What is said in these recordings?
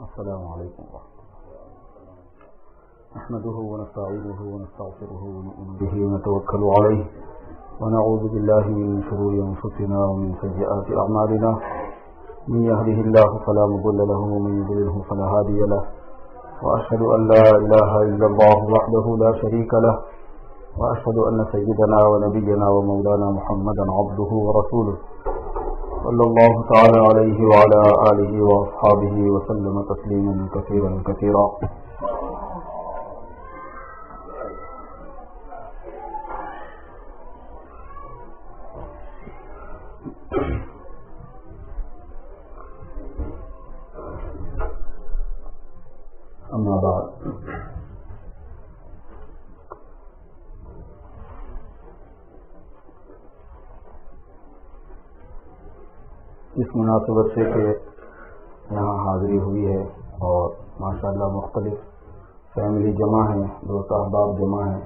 السلام علیکم ورحمۃ اللہ نحمده ونستعينه ونستغفره ونؤمن به ونتوكل عليه ونعوذ بالله من شرور انفسنا ومن سيئات اعمالنا من يهده الله فلا مضل له ومن يضلل فلا هادي له واشهد ان لا اله الا الله وحده لا شريك له واشهد ان سيدنا ونبينا ومولانا محمدا عبده ورسوله صلی اللہ تعالی علیہ وعلى آلہ واصحابہ وسلم تسلیما کثیرا کثیرا. اما بعد، اس مناسبت سے کہ یہاں حاضری ہوئی ہے اور ماشاءاللہ مختلف فیملی جمع ہیں، دوست احباب جمع ہیں،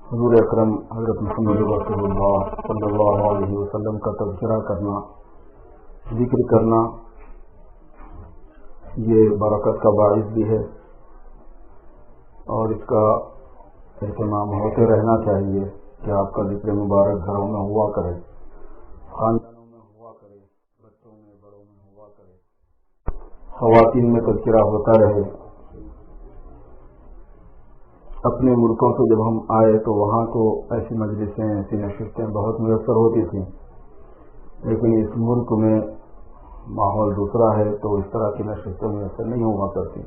حضور اکرم حضرت محمد رسول اللہ صلی اللہ علیہ وسلم کا تذکرہ کرنا، ذکر کرنا، یہ برکت کا باعث بھی ہے اور اس کا اہتمام ہوتے رہنا چاہیے کہ آپ کا ذکر مبارک گھروں میں ہوا کرے، خاندانوں میں ہوا کرے، بچوں میں بڑوں میں ہوا کرے، خواتین میں تذکرہ ہوتا رہے. اپنے ملکوں سے جب ہم آئے تو وہاں تو ایسی مجلسیں، ایسی نشستیں بہت میسر ہوتی تھیں، لیکن اس ملک میں ماحول دوسرا ہے تو اس طرح کی نشستیں میسر نہیں ہوا کرتی.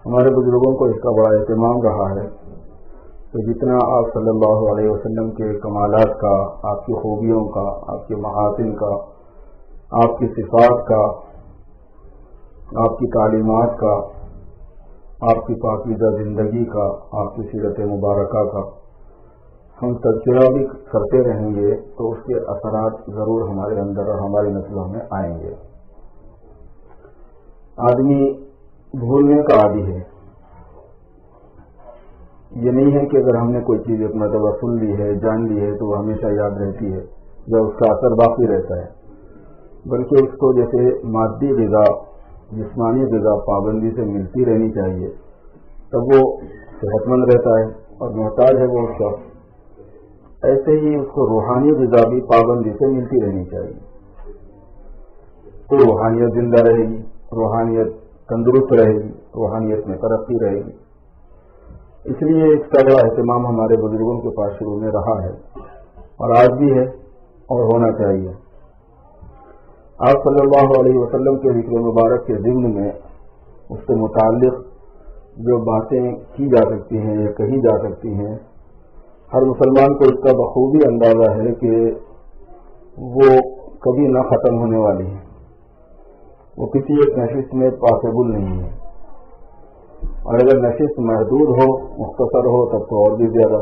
ہمارے بزرگوں کو اس کا بڑا اہتمام رہا ہے کہ جتنا آپ صلی اللہ علیہ وسلم کے کمالات کا، آپ کی خوبیوں کا، آپ کے محاسن کا، آپ کی صفات کا، آپ کی تعلیمات کا، آپ کی پاکیزہ زندگی کا، آپ کی سیرت مبارکہ کا ہم تذکرہ بھی کرتے رہیں گے تو اس کے اثرات ضرور ہمارے اندر اور ہماری نسلوں میں آئیں گے. آدمی بھولنے کا عادی ہے. یہ نہیں ہے کہ اگر ہم نے کوئی چیز ایک مرتبہ سن لی ہے، جان لی ہے تو وہ ہمیشہ یاد رہتی ہے یا اس کا اثر باقی رہتا ہے، بلکہ اس کو جیسے مادی غذا، جسمانی غذا پابندی سے ملتی رہنی چاہیے، تب وہ صحت مند رہتا ہے اور محتاج ہے وہ اس کا. ایسے ہی اس کو روحانی غذا بھی پابندی سے ملتی رہنی چاہیے تو روحانیت زندہ رہے گی، روحانیت تندرست رہے گی، روحانیت میں ترقی رہے گی. اس لیے اس کا بڑا اہتمام ہمارے بزرگوں کے پاس شروع میں رہا ہے اور آج بھی ہے اور ہونا چاہیے. آپ صلی اللہ علیہ وسلم کے ذکر مبارک کے ضمن میں اس سے متعلق جو باتیں کی جا سکتی ہیں یا کہی جا سکتی ہیں، ہر مسلمان کو اس کا بخوبی اندازہ ہے کہ وہ کبھی نہ ختم ہونے والی ہیں، وہ کسی ایک نشست میں پاسبل نہیں ہے، اور اگر نشست محدود ہو، مختصر ہو، تب تو اور بھی زیادہ.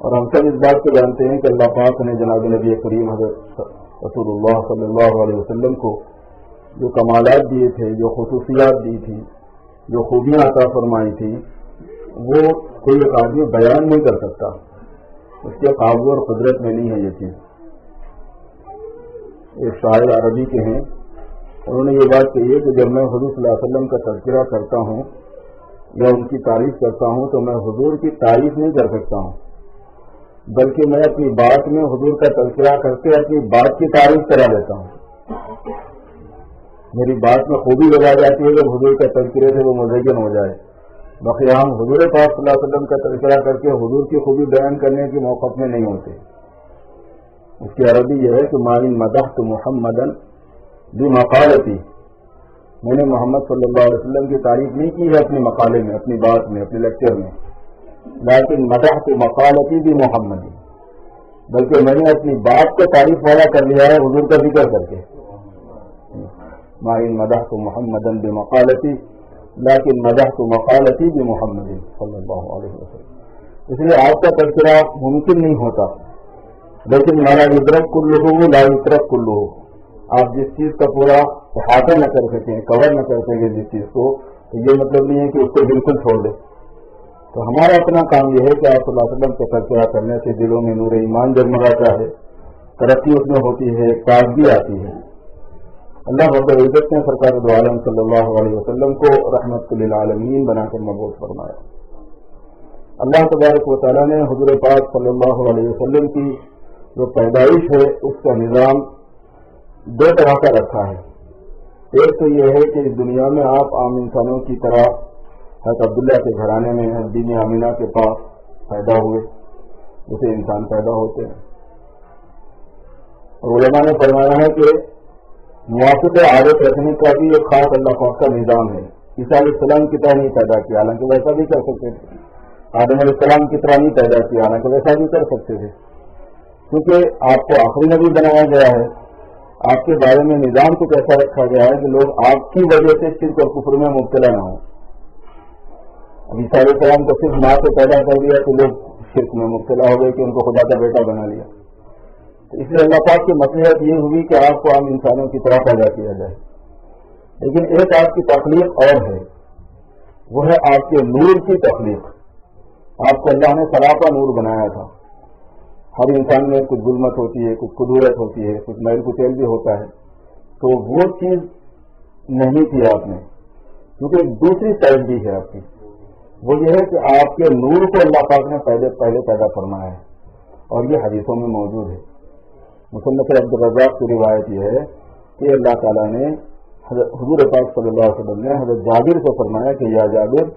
اور ہم سب اس بات کو جانتے ہیں کہ اللہ پاک نے جناب نبی کریم حضرت رسول اللہ صلی اللہ علیہ وسلم کو جو کمالات دیے تھے، جو خصوصیات دی تھی، جو خوبیاں عطا فرمائی تھی، وہ کوئی ایک آدمی بیان نہیں کر سکتا. اس کے قابو اور قدرت میں نہیں ہے یہ چیز. ایک شاعر عربی کے ہیں، انہوں نے یہ بات کہی ہے کہ جب میں حضور صلی اللہ علیہ وسلم کا تذکرہ کرتا ہوں یا ان کی تعریف کرتا ہوں تو میں حضور کی تعریف نہیں کر سکتا ہوں، بلکہ میں اپنی بات میں حضور کا تذکرہ کرتے اپنی بات کی تعریف کرا لیتا ہوں. میری بات میں خوبی لگا جاتی ہے جب حضور کا تذکرے سے وہ مزین ہو جائے. باقی ہم حضور پاک صلی اللہ علیہ وسلم کا تذکرہ کر کے حضور کی خوبی بیان کرنے کے موقف میں نہیں ہوتے. اس کی عربی یہ ہے کہ مَا مدحت محمدًا بمقالتی، میں نے محمد صلی اللہ علیہ وسلم کی تعریف نہیں کی ہے اپنے مقالے میں، اپنی بات میں، اپنے لیکچر میں، لیکن مدحت مقالتی بمحمد، بلکہ میں نے اپنی بات کو تعریف والا کر لیا ہے حضور کا ذکر کر کے. مَا مدحت محمدًا بمقالتی لیکن مدحت مقالتی بمحمد صلی اللہ علیہ وسلم. اس لیے آپ کا تذکرہ ممکن نہیں ہوتا، لیکن لا یدرک کلہ لا یترک کلہ. آپ جس چیز کا پورا احاطہ نہ کر سکیں، کور نہ کر سکیں جس چیز کو، تو یہ مطلب نہیں ہے کہ اس کو بالکل چھوڑ دیں. تو ہمارا اپنا کام یہ ہے کہ آپ صلی اللہ علیہ وسلم کو تذکرہ کرنے سے دلوں میں نور ایمان جگمگاتا ہے ترقی اس میں ہوتی ہے، تازگی آتی ہے۔ اللہ رب العزت نے سرکار دو عالم صلی اللہ علیہ وسلم کو رحمت للعالمین بنا کر مبعوث فرمایا۔ اللہ تبارک و تعالیٰ نے حضور پاک صلی اللہ علیہ وسلم کی جو پیدائش ہے اس کا نظام دو طرح کا رکھا ہے۔ ایک تو یہ ہے کہ اس دنیا میں آپ عام انسانوں کی طرح حضرت عبداللہ کے گھرانے میں بی آمینہ کے پاس پیدا ہوئے، جسے انسان پیدا ہوتے ہیں۔ اور علماء نے فرمایا ہے کہ موافق عادت رکھنے کا بھی ایک خاص اللہ پاک کا نظام ہے۔ عیسیٰ علیہ السلام کی طرح نہیں پیدا کیا، حالانکہ ویسا بھی کر سکتے تھے۔ آدم علیہ السلام کی طرح نہیں پیدا کیا، حالانکہ ویسا بھی کر سکتے تھے، کیونکہ آپ کو آخری نبی بنایا گیا ہے۔ آپ کے بارے میں نظام کچھ ایسا رکھا گیا ہے کہ لوگ آپ کی وجہ سے شرک اور کفر میں مبتلا نہ ہوں۔ عیسیٰ علیہ السلام کو صرف ماں سے پیدا کر دیا تو لوگ شرک میں مبتلا ہو گئے کہ ان کو خدا کا بیٹا بنا لیا۔ اس لیے اللہ پاک کی مصلحت یہ ہوئی کہ آپ کو عام انسانوں کی طرح پیدا کیا جائے۔ لیکن ایک آپ کی تخلیق اور ہے، وہ ہے آپ کے نور کی تخلیق۔ آپ کو اللہ نے سراپا نور بنایا تھا۔ ہر انسان میں کچھ ظلمت ہوتی ہے، کچھ قدورت ہوتی ہے، کچھ میل کچیل بھی ہوتا ہے، تو وہ چیز نہیں تھی آپ نے، کیونکہ دوسری سائڈ بھی ہے آپ کی، وہ یہ ہے کہ آپ کے نور کو اللہ پاک نے پہلے پیدا فرمایا ہے، اور یہ حدیثوں میں موجود ہے۔ مصنف عبدالرزاق کی روایت یہ ہے کہ اللہ تعالیٰ نے حضور پاک صلی اللہ علیہ وسلم نے حضرت جابر سے فرمایا کہ یا جابر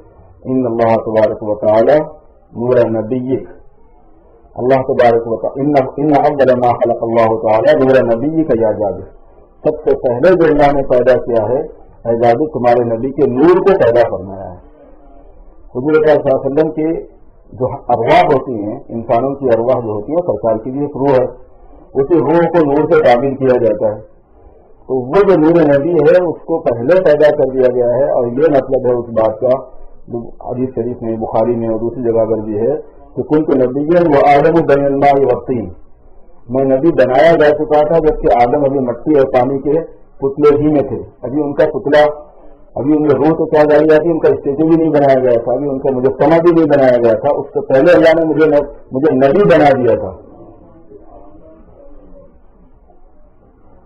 ان اللہ تبارک و تعالی نور نبیک، اللہ تبارک و تعالی ان اول ما خلق اللہ تعالی نور نبیک یا جابر، سب سے پہلے جو اللہ نے پیدا کیا ہے اے جابر تمہارے نبی کے نور کو پیدا فرمایا ہے۔ حضور پاک صلی اللہ علیہ وسلم کی جو ارواح ہوتی ہیں، انسانوں کی ارواح جو ہوتی ہے، سرکار کی بھی ایک روح ہے، اسی روح کو نور سے تعبیر کیا جاتا ہے، تو وہ جو نور نبی ہے اس کو پہلے پیدا کر دیا گیا ہے۔ اور یہ مطلب ہے اس بات کا جو حدیث شریف میں، بخاری میں اور دوسری جگہ پر بھی ہے کہ کنت نبیا و آدم بین الماء والطین، میں نبی بنایا جا چکا تھا جبکہ آدم ابھی مٹی اور پانی کے پتلے ہی میں تھے، ابھی ان کا پتلا، ابھی ان میں روح تو کیا ڈالی جاتی، ان کا اسٹیچو بھی نہیں بنایا گیا تھا، ابھی ان کا مجسمہ بھی نہیں بنایا گیا تھا، اس سے پہلے اللہ نے مجھے نبی بنا دیا تھا۔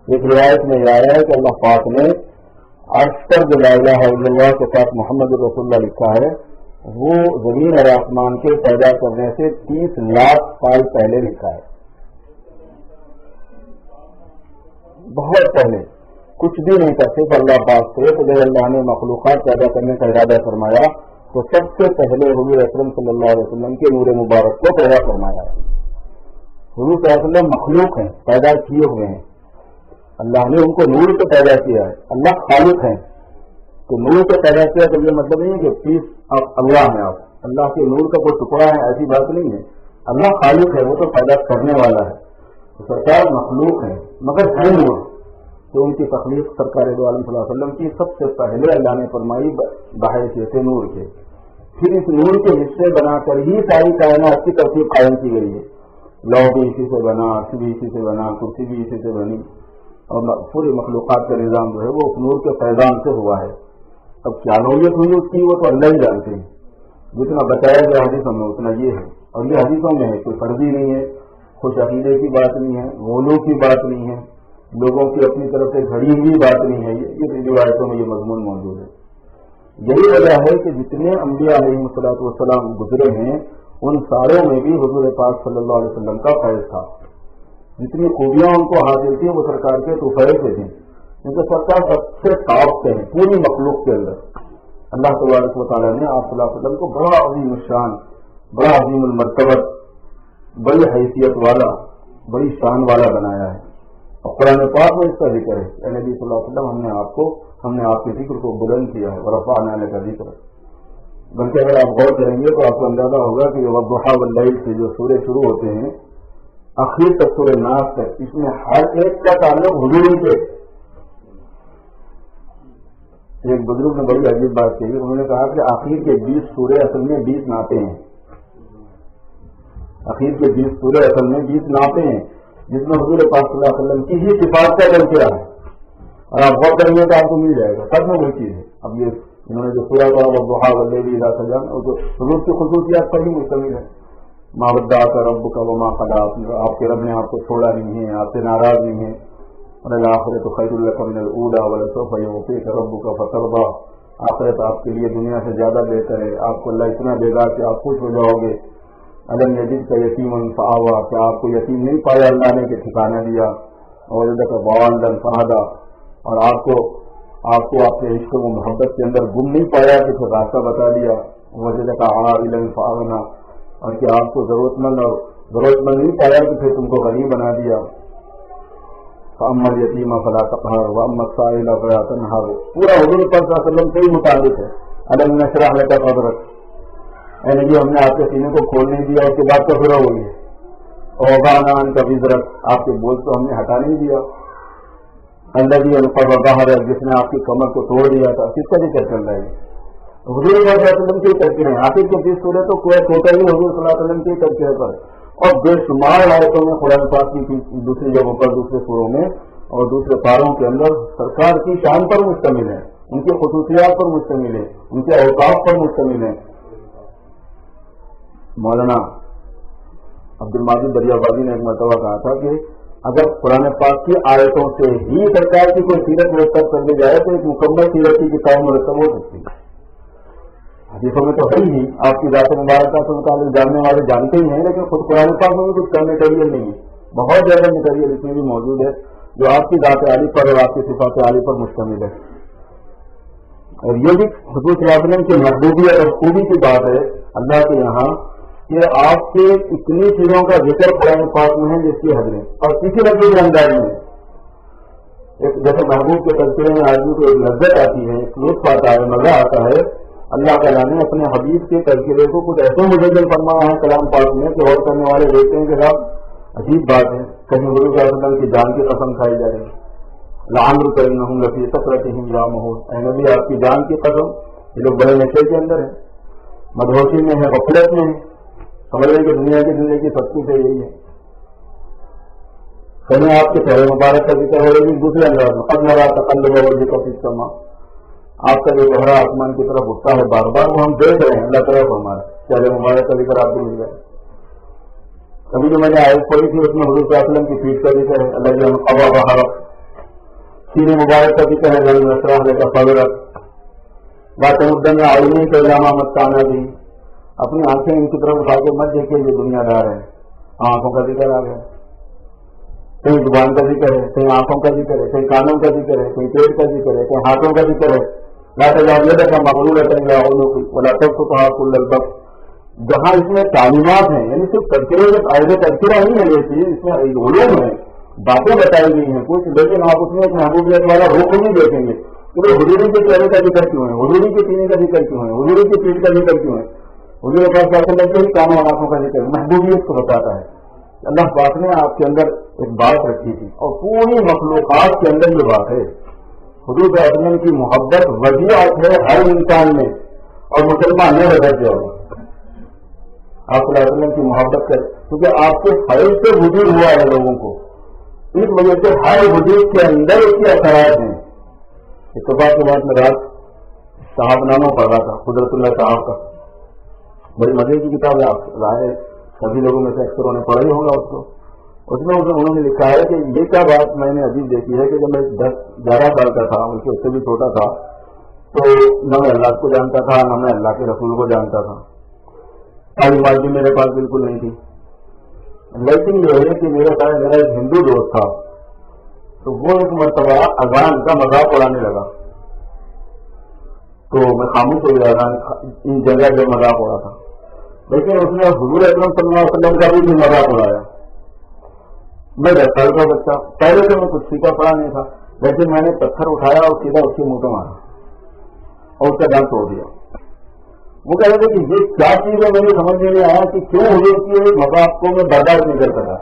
ایک روایت میں یہ آیا ہے کہ اللہ پاک نے عرش پر جو لا الہ الا اللہ کے ساتھ محمد رسول اللہ لکھا ہے، وہ زمین اور آسمان کے پیدا کرنے سے 30 لاکھ سال پہلے لکھا ہے، بہت پہلے، کچھ بھی نہیں تھا، صرف اللہ پاک سے۔ تو جب اللہ نے مخلوقات پیدا کرنے کا ارادہ فرمایا تو سب سے پہلے حضور اکرم صلی اللہ علیہ وسلم کے نور مبارک کو پیدا فرمایا ہے۔ حضور صلی اللہ علیہ وسلم مخلوق ہیں، پیدا کیے ہوئے ہیں، اللہ نے ان کو نور سے پیدا کیا ہے۔ اللہ خالق ہیں، تو نور سے پیدا کیا تو یہ مطلب نہیں ہے کہ پیس اللہ ہیں آپ، اللہ کے نور کا کوئی ٹکڑا ہے، ایسی بات نہیں ہے۔ اللہ خالق ہے، وہ تو پیدا کرنے والا ہے، تو سرکار مخلوق ہے مگر ہے نور، تو ان کی تخلیق سرکار دو عالم صلی اللہ علیہ وسلم کی سب سے پہلے اللہ نے فرمائی بحیثیت نور کے۔ پھر اس نور کے حصے بنا کر ہی ساری کائنات کی ترتیب قائم کی گئی ہے۔ لو بھی اسی سے بنا، عرش بھی اسی سے بنا، کرسی بھی اسی سے بنی، اور پوری مخلوقات کا نظام جو ہے وہ اس نور کے فیضان سے ہوا ہے۔ اب کیا نوعیت ہوئی اس کی وہ تو اللہ ہی جانتے ہیں، جتنا بتایا گیا حدیثوں میں اتنا یہ ہے، اور یہ حدیثوں میں ہے، کوئی فرضی نہیں ہے، خوش عقیدے کی بات نہیں ہے، غلو کی بات نہیں ہے، لوگوں کی اپنی طرف سے گھڑی ہوئی بات نہیں ہے، یہ روایتوں میں یہ مضمون موجود ہے۔ یہی وجہ ہے کہ جتنے انبیاء علیہ الصلوۃ والسلام گزرے ہیں ان ساروں میں بھی حضور پاک صلی اللہ علیہ وسلم کا فیض تھا، جتنی خوبیاں ان کو حاصل تھیں وہ سرکار کے توفیے سے تھیں، کیونکہ سرکار سب سے ٹاپ سے ہیں پوری مخلوق کے اندر۔ اللہ تبارک و تعالیٰ نے آپ صلی اللہ علیہ وسلم کو بڑا عظیم الشان، بڑا عظیم المرتبت، بڑی حیثیت والا، بڑی شان والا بنایا ہے، اور قرآن پاک میں اس کا ذکر ہے کہ نبی صلی اللہ علیہ وسلم ہم نے آپ کے ذکر کو بلند کیا ہے، ورفعنا لک ذکرک۔ بلکہ اگر آپ غور کریں گے تو آپ کو اندازہ ہوگا کہ والضحیٰ واللیل سے جو سورے شروع ہوتے ہیں آخر تک سورہ ناس تک، اس میں ہر ایک کا تعلق حضور سے۔ ایک بزرگ نے بڑی عجیب بات کہی، انہوں نے کہا کہ آخر کے 20 سورے اصل میں 20 نعتیں ہیں، آخر کے 20 سورے اصل میں 20 نعتیں ہیں، جس میں حضور پاک صلی اللہ علیہ وسلم کی ہی صفات کا ذکر ہے، اور آپ غور کریں گے تو آپ کو مل جائے گا، سب میں وہی چیز ہے۔ اب یہ انہوں نے جو سورہ کہا والضحیٰ واللیل اذا سجی، حضور کی خصوصیات پر ہی مشتمل ہے، ما ودعک ربک وما قلی، آپ کے رب نے آپ کو چھوڑا نہیں ہے، آپ سے ناراض نہیں ہے. والآخرۃ خیر لک من الاولی ولسوف یعطیک ربک فترضی، آخرت آپ کے لیے دنیا سے زیادہ بہتر ہے، آپ کو اللہ اتنا دے گا کہ آپ خوش ہو جاؤ گے. الم یجدک یتیما فآوی، کہ آپ کو یتیم نہیں پایا اللہ نے کہ ٹھکانہ دیا. ووجدک ضالا فہدی، اور آپ کو آپ کے عشق و محبت کے اندر گم نہیں پایا کہ پھر راستہ بتا دیا. ووجدک عائلا فاغنی، اور کہ آپ کو ضرورت مند نہیں پایا کہ پھر تم کو غنی بنا دیا. فاما الیتیم فلا تقہر واما السائل فلا تنہر، پورا حضور پاک صلی اللہ علیہ وسلم سے ہی متعلق ہے. الم نشرح لک صدرک، اے نبی ہم نے آپ کے سینے کو کھول نہیں دیا، اس کے بعد تو پھر ہو گئی. ووضعنا عنک وزرک، آپ کے بوجھ کو ہم نے ہٹا نہیں دیا. الذی انقض ظہرک، جس نے آپ کی کمر کو توڑ دیا تھا. کس کا ذکر چل رہا ہے؟ حضور صلی اللہ علیہ وسلم کی تذکرے ہیں. آخر کے 20 سورے تو کوئی ٹوٹل ہی حضور صلی اللہ علیہ وسلم کی تذکرے پر، اور بے شمار آیتوں میں قرآن پاک کی دوسری جگہوں پر، دوسرے سوروں میں اور دوسرے پاروں کے اندر سرکار کی شان پر مشتمل ہے، ان کی خصوصیات پر مشتمل ہے، ان کے اوقاف پر مشتمل ہے. مولانا عبد الماجد دریابادی نے ایک مرتبہ کہا تھا کہ اگر قرآن پاک کی آیتوں سے ہی سرکار کی کوئی سیرت مرتب کر دی جائے تو ایک مکمل سیرت کی کتاب مرتب ہو سکتی ہے. حدیثوں میں تو ہے ہی، آپ کی ذات مبارکہ سے متعلق جاننے والے جانتے ہی ہیں، لیکن خود قرآن پاک میں بھی کچھ کم مٹیریل نہیں ہے، بہت زیادہ مٹیریل اس میں بھی موجود ہے جو آپ کی ذات عالی پر اور آپ کی صفات عالی پر مشتمل ہے. اور یہ بھی حضور صلی اللہ علیہ وسلم کی محبوبیت اور خوبی کی بات ہے اللہ کے یہاں کہ آپ کے اتنی چیزوں کا ذکر قرآن پاک میں ہے جس کی حد میں اور کسی نہ کسی انداز میں. ایک جیسے محبوب کے تذکرے میں آدمی کو ایک لذت آتی ہے، ایک لطف آتا ہے، مزہ آتا ہے. اللہ تعالیٰ نے اپنے حبیب کے تذکرے کو کچھ ایسے مجدل فرمایا ہے کلام پاک میں کہ غور کرنے والے دیکھتے ہیں کہ صاحب عجیب بات ہے. کہیں حضور صلی اللہ علیہ وسلم کی جان کی قسم کھائی جائے گی، لعمرک انہم لفی سکرتہم یعمہون، اے نبی آپ کی جان کی قسم، یہ لوگ بڑے نشے کے اندر ہیں، مدہوشی میں ہے، غفلت میں ہے، سمجھ رہے کہ دنیا کی زندگی سب کچھ ہے یہی ہے. کہیں آپ کے چہرے مبارک کا ذکر ہو رہی دوسرے انداز میں، قد نری تقلب وجہک فی السماء، آپ کا جو چہرہ آسمان کی طرف اٹھتا ہے بار بار، وہ ہم دیکھ رہے ہیں. اللہ تعالیٰ کو ہمارا چہرے مبارک کا ذکر آپ کو مل جائے. کبھی جو میں نے آیت پڑھی تھی اس میں حضور صلی اللہ علیہ وسلم کی پیٹھ کا ذکر ہے، اللہ جل قبا بہارک، سینے مبارک کا ذکر ہے، الم نشرح لک صدرک، لا تمدن عینیک الی ما متعنا بہ، اپنی آنکھیں ان کی طرف اٹھا کے مت دیکھیں جو دنیا دار ہے. آنکھوں کا ذکر آ گیا، کہیں زبان کا ذکر ہے، کہیں آنکھوں کا ذکر ہے، کہیں کانوں کا ذکر ہے، کہیں پیٹ کا ذکر ہے، کہیں ہاتھوں کا ذکر ہے. لا تجعل یدک مغلولۃ الی عنقک ولا تبسطھا کل البسط، جہاں اس میں تعلیمات ہیں، یعنی صرف تذکرے تذکرہ نہیں ہے، یہ چیز اس میں علوم ہے، باتیں بتائی گئی ہیں کچھ، لیکن آپ اس میں ایک محبوبیت والا رخ نہیں دیکھیں گے کہ حضوری کے چہرے کا ذکر کیوں ہے، حضوری کے سینے کا ذکر کیوں ہے، حضوری کی پیٹھ کا ذکر کیوں ہے. حضور پاک صلی اللہ علیہ وسلم کے کانوں اور آنکھوں کا ذکر محبوبیت کو بتاتا ہے. اللہ پاک نے آپ کے اندر ایک بات رکھی تھی اور پوری مخلوقات کے اندر یہ بات ہے. حضور صلی اللہ علیہ وسلم کی محبت وضیعت ہے ہر انسان میں، اور مسلمان نے بدل دیا ہوگا آپ صلی اللہ علیہ وسلم کی محبت کرے، کیونکہ آپ کے فیض سے وجود ہوا ہے لوگوں کو، اس وجہ سے ہر وجود کے اندر اس کے اثرات ہیں. اتفاق کے بعد میں رات صاحب نامہ پڑھ رہا تھا، قدرت اللہ صاحب کا، بڑی مزے کی کتاب ہے، آپ ظاہر سبھی لوگوں میں سے اکثروں نے پڑھا ہی ہوگا اس کو. اس میں انہوں نے لکھا ہے کہ یہ کیا بات میں نے عجیب دیکھی ہے کہ جب میں 10-11 سال کا تھا، ان سے اس سے بھی چھوٹا تھا، تو نہ میں اللہ کو جانتا تھا نہ میں اللہ کے رسول کو جانتا تھا، تعلیمات بھی میرے پاس بالکل نہیں تھی. لیکن یہ ہے کہ میرا ایک ہندو دوست تھا، تو وہ ایک مرتبہ اذان کا مذاق اڑانے لگا، تو میں خاموش ہو گیا، ان جگہ جو مذاق اڑا تھا، لیکن اس نے حضور اکرم صلی اللہ علیہ وسلم کا بھی مذاق اڑایا. میں 10 سال کا بچہ، پہلے سے میں کچھ سیکھا پڑا نہیں تھا، لیکن میں نے پتھر اٹھایا اور سیدھا اس کے منہ پہ مارا اور اس کا دانت توڑ دیا. وہ کہہ رہے تھے کہ یہ کیا چیز ہے، مجھے سمجھ میں نہیں آیا کہ کیوں حضور کی مذاق کو میں برداشت نہیں کر سکا،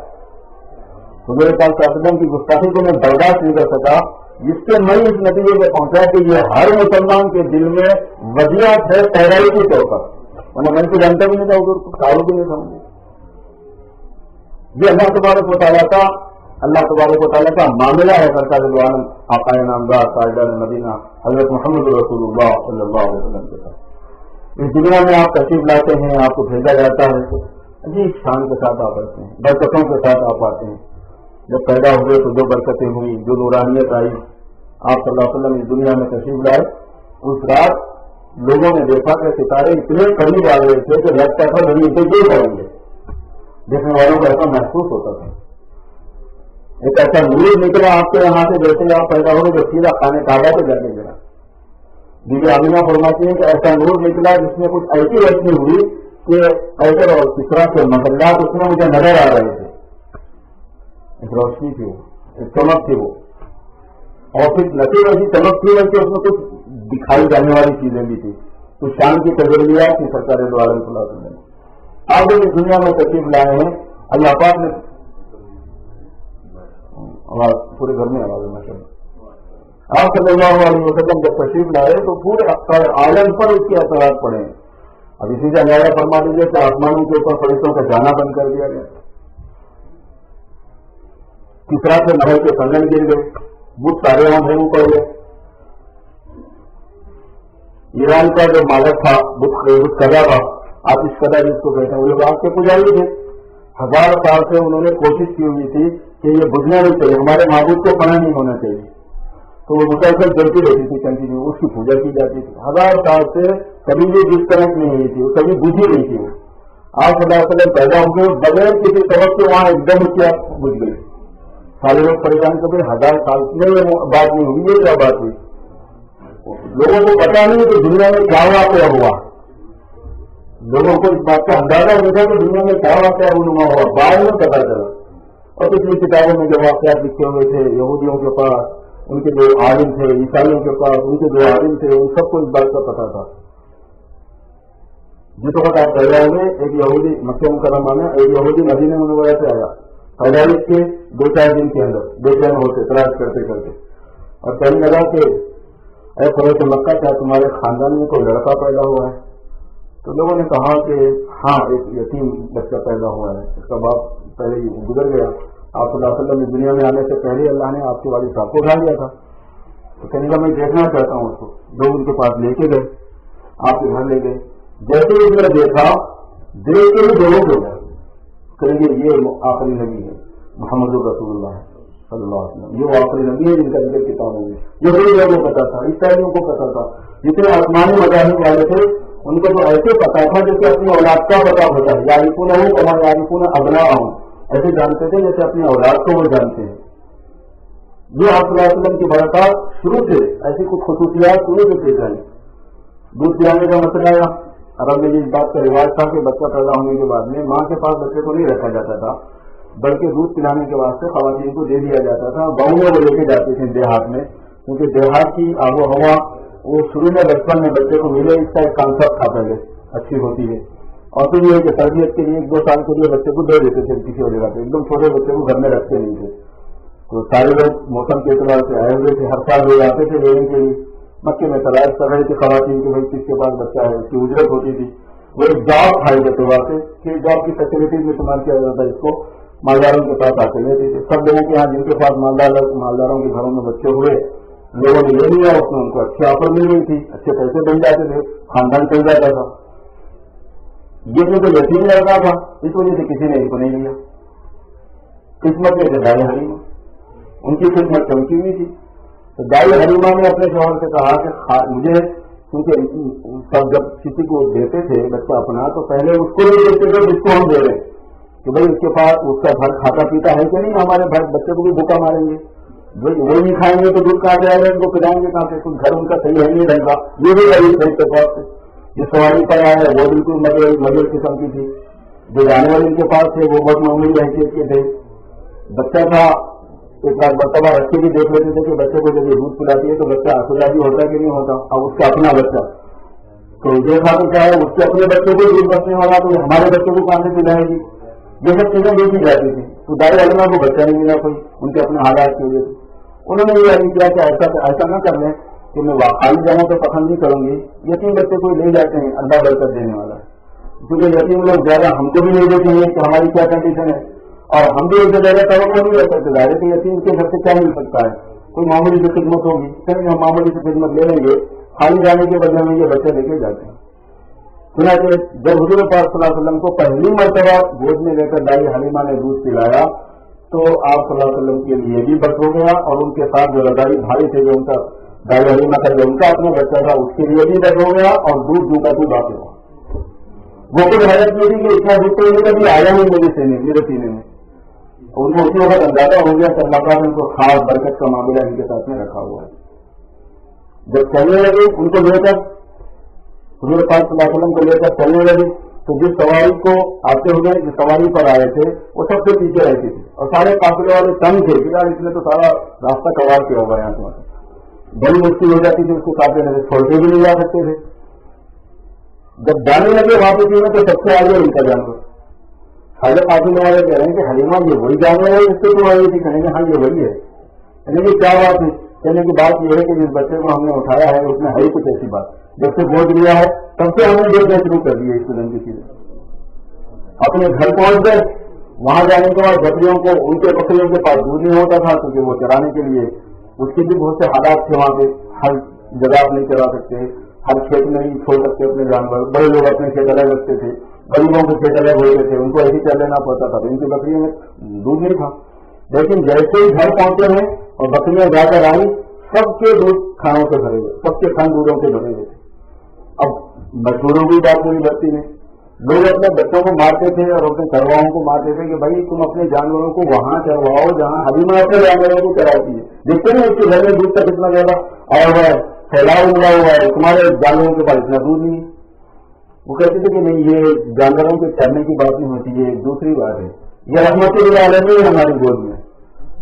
حضور پاک صلی اللہ علیہ وسلم کی گستاخی کو میں برداشت نہیں کر سکا، جس سے میں اس نتیجے پہ پہنچا کہ یہ ہر مسلمان کے دل میں وضیعت ہے پیرائی کے طور پر، ورنہ میں تو جانتا بھی نہیں تھا، حضور کو کاروں بھی نہیں سمجھے. یہ اللہ تبارک و تعالیٰ کا معاملہ ہے. سرکار دو عالم آقا نامدار تاجدار مدینہ حضرت محمد رسول اللہ صلی اللہ علیہ وسلم کے ساتھ اس دنیا میں آپ تشریف لاتے ہیں، آپ کو بھیجا جاتا ہے، عجیب شان کے ساتھ آپ آتے ہیں، برکتوں کے ساتھ آپ آتے ہیں. جب پیدا ہوئے تو جو برکتیں ہوئی، جو نورانیت آئی، آپ صلی اللہ علیہ وسلم اس دنیا میں تشریف لائے. اس رات لوگوں نے دیکھا کہ ستارے اتنے قریب آ گئے تھے کہ لگتا تھا زمین پہ گر پڑیں گے. دیکھنے والوں کو ایسا محسوس ہوتا تھا. ایک ایسا نور نکلا آپ کے یہاں سے جیسے آپ پیدا ہوئے جو سیدھا خانے کعبہ پہ جا کے گرا. بی بی آمینہ فرماتی ہیں کہ ایسا نور نکلا جس میں کچھ ایسی روشنی ہوئی کہ ایسے اور کسرا کے محلات اس میں مجھے نظر آ رہے تھے. ایک روشنی تھی وہ، ایک چمک تھی وہ، اور پھر نتی ایسی چمک تھی بلکہ اس میں کچھ دکھائی جانے والی چیزیں بھی تھی. کچھ شان کی تجربات تھی سرکار دو عالم صلی اللہ علیہ وسلم. آپ جب اس دنیا میں تشریف لائے ہیں، اللہ پاک نے آواز پورے گھر میں آواز ہونا چاہیے. آپ صلی اللہ علیہ وسلم جب تشریف لائے تو پورے عالم پر اس کے اثرات پڑے. اب اسی سے اندازہ فرما دیجیے کہ آسمانوں کے اوپر فرشتوں کا جانا بند کر دیا گیا. کسرا سے محل کے کنگن گر گئے، بت سارے وہاں بھیڑوں پڑ گئے. ایران کا جو مالک تھا بت کدا تھا، آتش کدا جس کو کہتے ہیں، وہ لوگ آگ کے پجاری تھے. 1000 سال سے انہوں نے کوشش کی ہوئی تھی کہ یہ بجھنا نہیں چاہیے، ہمارے معبود کو پناہ نہیں ہونا چاہیے. تو وہ مسلسل جلتی رہتی تھی، کنٹینیو اس کی پوجا کی جاتی تھی. 1000 سال سے کبھی بھی ڈسکنیکٹ نہیں ہوئی تھی، وہ کبھی بجھی نہیں تھی. وہ آپ صلی اللہ علیہ وسلم پیدا ہو گئے بغیر کسی سبب کے وہاں ایک دم کیا بجھ گئی. سارے لوگ پریشان کر کے 1000 سال میں یہ بات نہیں ہوئی. یہ کیا بات ہوئی؟ لوگوں کو پتا نہیں کہ دنیا میں کیا واقعہ ہوا. لوگوں کو اس بات کا اندازہ نہیں تھا کہ دنیا میں کیا واقعہ رونما ہوا، بعد میں پتا چلا. اور پچھلی کتابوں میں جو واقعات لکھے ہوئے تھے یہودیوں کے پاس، ان کے جو عالم تھے، عیسائیوں کے پاس ان کے جو عالم تھے، ان سب کو اس بات کا پتا تھا. جس وقت آپ پیدا ہوئے، ایک یہودی مکہ مکرمہ میں، ایک یہودی مدینہ منورہ سے آیا. پیدائش کے 2-4 دن کے اندر بے چین ہوتے تلاش کرتے کرتے، اور کہنے لگا کہ اے قریش مکہ، کیا تمہارے خاندان میں کوئی لڑکا پیدا ہوا ہے؟ تو لوگوں نے کہا کہ ہاں، ایک یتیم بچہ پیدا ہوا ہے، اس کا باپ پہلے ہی گزر گیا. آپ صلی اللہ علیہ وسلم دنیا میں آنے سے پہلے اللہ نے آپ کے والد صاحب کو اٹھا لیا تھا. تو کہنے لگا میں دیکھنا چاہتا ہوں اس کو. لوگ ان کے پاس لے کے گئے، آپ کے گھر لے گئے. جیسے ہی اس نے دیکھا، دیکھ کے ہی دونوں ہو گئے. کہیں گے یہ آخری نبی ہے محمد رسول اللہ صلی اللہ علیہ وسلم، یہ آخری نبی ہے جن کا ذکر کتابوں میں. یہ بڑی لوگوں کو پتا تھا، عیسائیوں کو پتا تھا. جتنے آسمانی مذاہب والے تھے ان کو تو ایسے پتا تھا جیسے اپنی اولاد کا پتا ہوتا ہے. یعرفون ہوں کما یعرفون ابناءہم، ایسے جانتے تھے جیسے اپنی اولاد کو وہ جانتے ہیں. یہ آپ صلی اللہ علیہ وسلم کی برکات شروع سے ایسی کچھ خصوصیات شروع سے پیش آئی. دودھ پلانے کا مسئلہ آیا. عرب میں اس بات کا رواج تھا کہ بچہ پیدا ہونے کے بعد میں ماں کے پاس بچے کو نہیں رکھا جاتا تھا، بلکہ دودھ پلانے کے واسطے خواتین کو دے دیا جاتا تھا. گاؤں میں وہ لے کے جاتے تھے دیہات میں، کیونکہ دیہات کی آب و ہوا وہ شروع میں بچپن میں بچے کو ملے، اس کا ایک کانسیپٹ تھا پہلے، اچھی ہوتی ہے. اور پھر یہ کہ تربیت کے لیے 1-2 سال کے لیے بچے کو دے دیتے تھے کسی اور جگہ پہ. ایک دم چھوٹے بچے کو گھر میں رکھتے نہیں تھے. تو سارے لوگ موسم کے اعتبار سے آئے ہوئے تھے، ہر سال لوگ آتے تھے لینے کے لیے. مکے میں تلاش کر رہے تھے خواتین کے بھائی کس کے پاس بچہ ہے، اس کی اجرت ہوتی تھی. وہ ایک جاب تھا اس اعتبار سے کہ جاب کی فیسلٹیز میں استعمال کیا جاتا ہے. اس کو مالداروں کے پاس آتے لیتے تھے. سب لوگوں کے یہاں جن کے پاس مالداروں کے گھروں میں بچے ہوئے، لوگوں نے لے لیا. اس میں ان کو اچھی آفر مل گئی تھی، اچھے پیسے بن جاتے تھے، خاندان چل جاتا تھا. یہ جو یتیم لڑکا تھا، اس وجہ سے کسی نے ان کو نہیں لیا. قسمت میں دائی حلیمہ، ان کی خدمت چمکی ہوئی تھی. تو دائی حلیمہ نے اپنے شوہر سے کہا کہ مجھے، کیونکہ سب جب کسی کو دیتے تھے بچہ اپنا تو پہلے اس کو نہیں دیتے تھے جس کو ہم دے رہے ہیں، کہ بھائی اس کے پاس اس کا گھر کھاتا پیتا ہے کہ نہیں، ہمارے بچے کو بھی بھوکا ماریں گے. وہ نہیں کھائیں گے تو دودھ کہاں جائے گا، ان کو پلائیں گے کہاں سے، کچھ گھر ان کا صحیح ہے نہیں رہے گا. یہ بھی غریب تھے کے پاس سے. جو سواری پر آیا ہے وہ بالکل مجر قسم کی تھی. جو جانے والے ان کے پاس تھے وہ بہت معمولی حیثیت کے تھے. بچہ تھا، ایک بار مرتبہ رکھے بھی دیکھ لیتے تھے کہ بچے کو جب یہ دودھ پلاتی ہے تو بچہ آسودہ ہوتا ہے کہ نہیں ہوتا. اب اس کا اپنا بچہ تو دیکھا تو کیا ہے، اس کے اپنے بچے کو دودھ بچنے والا تو ہمارے بچوں کو کہاں سے پلائے گی. یہ سب چیزیں دیکھی جاتی تھی. تو دائی علماء کو بچہ نہیں ملا کوئی، ان کے اپنے حالات کی وجہ سے. انہوں نے یہ عرض کیا کہ ایسا نہ کر لیں کہ میں خالی جاؤں تو پسند نہیں کروں گی. یتیم بچے کو لے جاتے ہیں، اللہ برکت دینے والا ہے. کیونکہ یتیم لوگ زیادہ ہم کو بھی نہیں دیتے ہیں کہ ہماری کیا کنڈیشن ہے، اور ہم بھی اس سے زیادہ توقع نہیں رکھ سکتے. ظاہر ہے یتیم کے گھر سے کیا مل سکتا ہے، کوئی معمولی سی خدمت ہوگی، چلیے ہم معمولی سی خدمت لے لیں گے. خالی جانے کے بدلے میں یہ بچے لے کے جاتے ہیں. چنانچہ جب حضور پاک صلی اللہ علیہ وسلم کو پہلی مرتبہ گود میں لے کر دائی حلیمہ نے دودھ پلایا تو آپ صلی اللہ علیہ وسلم کے لیے بھی بس ہو گیا، اور ان کے ساتھ جو رضائی بھائی تھے جو ان کا دائی حلیمہ کا جو ان کا اپنا بچہ تھا اس کے لیے بھی بس ہو گیا، اور دودھ باقی ہوا۔ وہ کوئی حیرت نہیں تھی کہ اتنا دودھ تو یہ کبھی آیا نہیں میرے سینے میں، ان کو اسی وقت اندازہ ہو گیا کہ اللہ تعالیٰ نے ان کو خاص برکت کا معاملہ ان کے ساتھ میں رکھا ہوا ہے۔ جب چلنے لگے ان کو لے کر حضور پاک صلی اللہ علیہ وسلم کو لے کر چلنے لگے تو جس سواری کو آتے ہوئے جس سواری پر آئے تھے وہ سب سے پیچھے رہتی تھی، اور سارے قافلے والے تنگ تھے کہ یار اس نے تو سارا راستہ کور کیا ہوگا، یہاں سے بڑی مشکل ہو جاتی تھی، اس کو قافلے میں چھوڑتے بھی نہیں جا سکتے تھے۔ جب جانے لگے واپس میں تو سب سے آگے ان کا جانور سارے قافلے والے کہہ رہے ہیں کہ حلیمہ یہ وہی جانور ہے اس سے تو آئی تھی، کہیں گے ہاں یہ وہی ہے، یعنی کہ کیا بات ہے؟ کہنے کی بات یہ ہے کہ جس بچے کو ہم نے اٹھایا ہے اس میں ہے ہی کچھ ایسی بات، جب سے گود لیا ہے تب سے ہم نے دیکھنا شروع کر دیا اس قدم کی چیزیں۔ اپنے گھر پہنچ گئے، وہاں جانے کے بعد بکریوں کو ان کے بکریوں کے پاس دودھ نہیں ہوتا تھا کیونکہ وہ چرانے کے لیے اس کے بھی بہت سے حالات تھے، وہاں پہ ہر جگہ آپ نہیں چرا سکتے، ہر کھیت میں نہیں چھوڑ سکتے اپنے جانور، بڑے لوگ اپنے کھیت الگ رکھتے تھے، غریبوں کے کھیت الگ ہوتے تھے، ان کو ایسے چل لینا پڑتا تھا، ان کی بکریوں میں دودھ نہیں تھا۔ لیکن جیسے ہی گھر پہنچے ہیں اور بکریاں جا کر آئی، سب کے دودھ کھانوں سے بھرے ہوئے، سب کے کھان دودھوں سے بھرے ہوئے۔ اب مزدوروں کی بات نہیں بچتی نے، لوگ اپنے بچوں کو مارتے تھے اور اپنے چرواہوں کو مارتے تھے کہ بھائی تم اپنے جانوروں کو وہاں چرواؤ جہاں حلیمہ اپنے جانوروں کو چراتی ہے، دیکھتے نہیں اس کے گھر میں دودھ کا کتنا زیادہ اور پھیلاؤ ہوا ہوا ہے، تمہارے جانوروں کے پاس اتنا دودھ نہیں۔ وہ کہتے تھے کہ نہیں یہ جانوروں کے چرنے کی بات نہیں ہوتی، یہ ایک دوسری بات ہے، یہ رحمت العالمین ہے ہماری گود میں،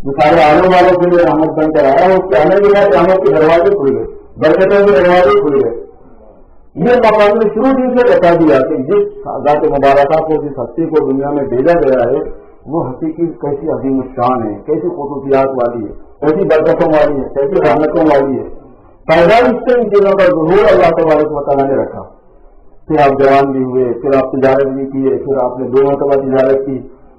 جو سارے آنے والوں کے لیے رحمت بن کر آیا ہے، اس کے آنے کے بعد رحمت کے دروازے کھل گئے، برکتوں کے دروازے کھل گئے۔ یہ مقام نے شروع دن سے بتا دیا کہ جس ذات مبارکہ کو جس ہستی کو دنیا میں بھیجا گیا ہے وہ ہستی کی کیسی عظیم الشان ہے، کیسی خصوصیات والی ہے، کیسی برکتوں والی ہے، کیسی رحمتوں والی ہے۔ پیدائش سے ان چیزوں کا ظہور اللہ تبارک و تعالیٰ نے رکھا۔ پھر آپ جوان بھی ہوئے، پھر آپ تجارت بھی کیے، پھر آپ نے 2 مرتبہ تجارت کی،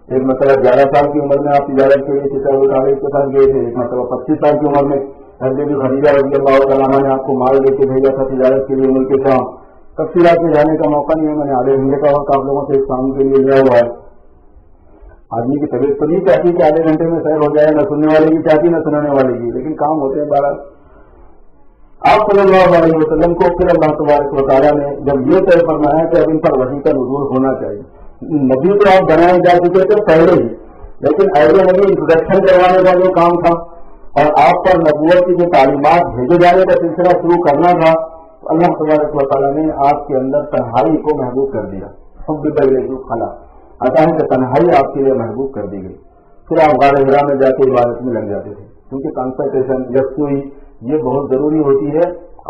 ایک مرتبہ 11 سال کی عمر میں آپ تجارت کے لیے کتاب العالم کے ساتھ گئے تھے، ایک مرتبہ 25 سال کی عمر میں حضرت خدیجہ رضی اللہ تعالیٰ عنہا نے آپ کو مال لے کے بھیجا تھا تجارت کے لیے ملک کے شام۔ تفصیلات میں جانے کا موقع نہیں ہے، میں نے آدھے گھنٹے کا وقت آپ لوگوں سے اس کام کے لیے لیا ہوا ہے۔ آدمی کی طبیعت تو نہیں چاہتی کہ آدھے گھنٹے میں سیر ہو جائے، نہ سننے والے کی چاہتی نہ سنانے والے کی، لیکن کام ہوتے ہیں 12۔ آپ صلی اللہ علیہ وسلم کو پھر اللہ تبارک و تعالیٰ نے جب یہ طے فرمایا کہ اب ان پر وحی کا نزول ہونا چاہیے، نبی تو آپ بنائے جا چکے تھے پہلے ہی، لیکن ایسے نبی انٹروڈکشن کروانے کا جو کام تھا اور آپ پر نبوت کی جو تعلیمات بھیجے جانے کا سلسلہ شروع کرنا تھا، اللہ تبارک و تعالیٰ نے آپ کے اندر تنہائی کو محبوب کر دیا۔ حب الیہ خلا آتا ہے کہ تنہائی آپ کے لیے محبوب کر دی گئی۔ پھر آپ غار حرا میں جا کے عبادت میں لگ جاتے تھے، کیونکہ کنسنٹریشن یکسوئی یہ بہت ضروری ہوتی ہے